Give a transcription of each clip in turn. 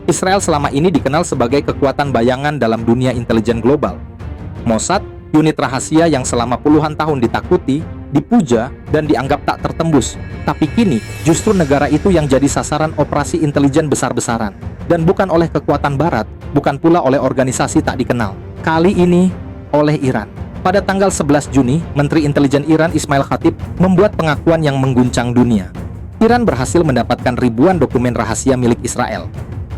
Israel selama ini dikenal sebagai kekuatan bayangan dalam dunia intelijen global. Mossad, unit rahasia yang selama puluhan tahun ditakuti, dipuja, dan dianggap tak tertembus. Tapi kini, justru negara itu yang jadi sasaran operasi intelijen besar-besaran. Dan bukan oleh kekuatan barat, bukan pula oleh organisasi tak dikenal. Kali ini, oleh Iran. Pada tanggal 11 Juni, Menteri Intelijen Iran Ismail Khatib membuat pengakuan yang mengguncang dunia. Iran berhasil mendapatkan ribuan dokumen rahasia milik Israel.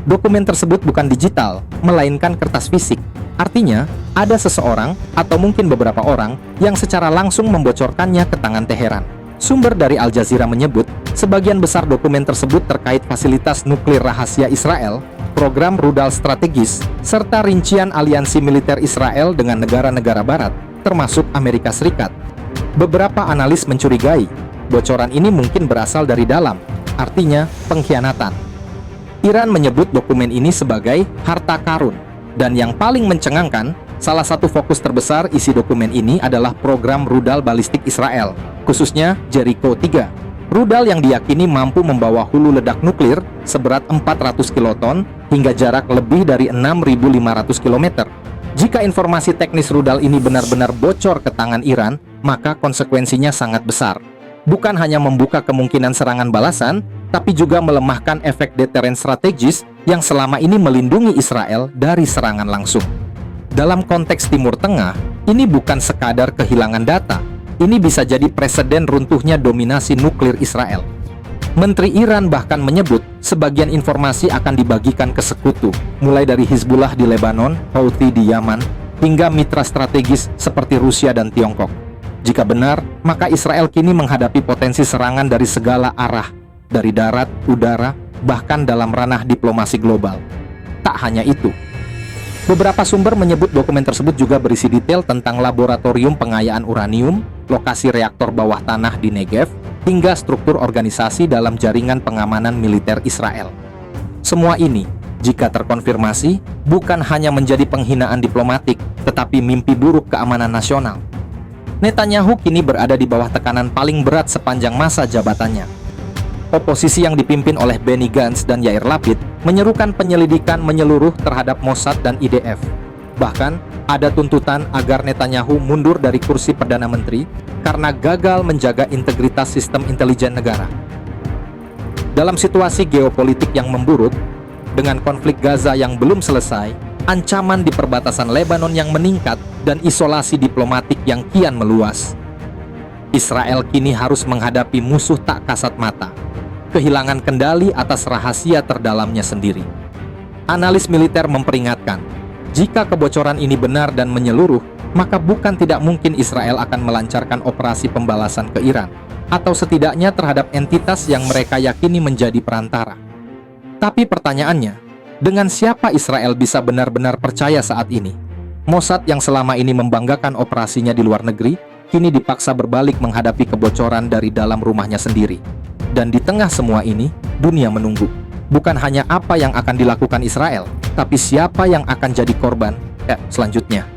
Dokumen tersebut bukan digital, melainkan kertas fisik. Artinya, ada seseorang atau mungkin beberapa orang yang secara langsung membocorkannya ke tangan Teheran. Sumber dari Al Jazeera menyebut, sebagian besar dokumen tersebut terkait fasilitas nuklir rahasia Israel, program rudal strategis, serta rincian aliansi militer Israel dengan negara-negara barat, termasuk Amerika Serikat. Beberapa analis mencurigai, bocoran ini mungkin berasal dari dalam, artinya pengkhianatan. Iran menyebut dokumen ini sebagai harta karun. Dan yang paling mencengangkan, salah satu fokus terbesar isi dokumen ini adalah program rudal balistik Israel, khususnya Jericho 3. Rudal yang diyakini mampu membawa hulu ledak nuklir seberat 400 kiloton hingga jarak lebih dari 6.500 km. Jika informasi teknis rudal ini benar-benar bocor ke tangan Iran, maka konsekuensinya sangat besar. Bukan hanya membuka kemungkinan serangan balasan, tapi juga melemahkan efek deteren strategis yang selama ini melindungi Israel dari serangan langsung. Dalam konteks Timur Tengah, ini bukan sekadar kehilangan data, ini bisa jadi preseden runtuhnya dominasi nuklir Israel. Menteri Iran bahkan menyebut sebagian informasi akan dibagikan ke sekutu, mulai dari Hizbullah di Lebanon, Houthi di Yaman, hingga mitra strategis seperti Rusia dan Tiongkok. Jika benar, maka Israel kini menghadapi potensi serangan dari segala arah, dari darat, udara, bahkan dalam ranah diplomasi global. Tak hanya itu, beberapa sumber menyebut dokumen tersebut juga berisi detail tentang laboratorium pengayaan uranium, lokasi reaktor bawah tanah di Negev, hingga struktur organisasi dalam jaringan pengamanan militer Israel. Semua ini, jika terkonfirmasi, bukan hanya menjadi penghinaan diplomatik, tetapi mimpi buruk keamanan nasional. Netanyahu kini berada di bawah tekanan paling berat sepanjang masa jabatannya. Oposisi yang dipimpin oleh Benny Gantz dan Yair Lapid menyerukan penyelidikan menyeluruh terhadap Mossad dan IDF. Bahkan, ada tuntutan agar Netanyahu mundur dari kursi Perdana Menteri karena gagal menjaga integritas sistem intelijen negara. Dalam situasi geopolitik yang memburuk, dengan konflik Gaza yang belum selesai, ancaman di perbatasan Lebanon yang meningkat, dan isolasi diplomatik yang kian meluas, Israel kini harus menghadapi musuh tak kasat mata, kehilangan kendali atas rahasia terdalamnya sendiri. Analis militer memperingatkan, jika kebocoran ini benar dan menyeluruh, maka bukan tidak mungkin Israel akan melancarkan operasi pembalasan ke Iran, atau setidaknya terhadap entitas yang mereka yakini menjadi perantara. Tapi pertanyaannya, dengan siapa Israel bisa benar-benar percaya saat ini? Mossad yang selama ini membanggakan operasinya di luar negeri, kini dipaksa berbalik menghadapi kebocoran dari dalam rumahnya sendiri. Dan di tengah semua ini, dunia menunggu. Bukan hanya apa yang akan dilakukan Israel, tapi siapa yang akan jadi korban selanjutnya.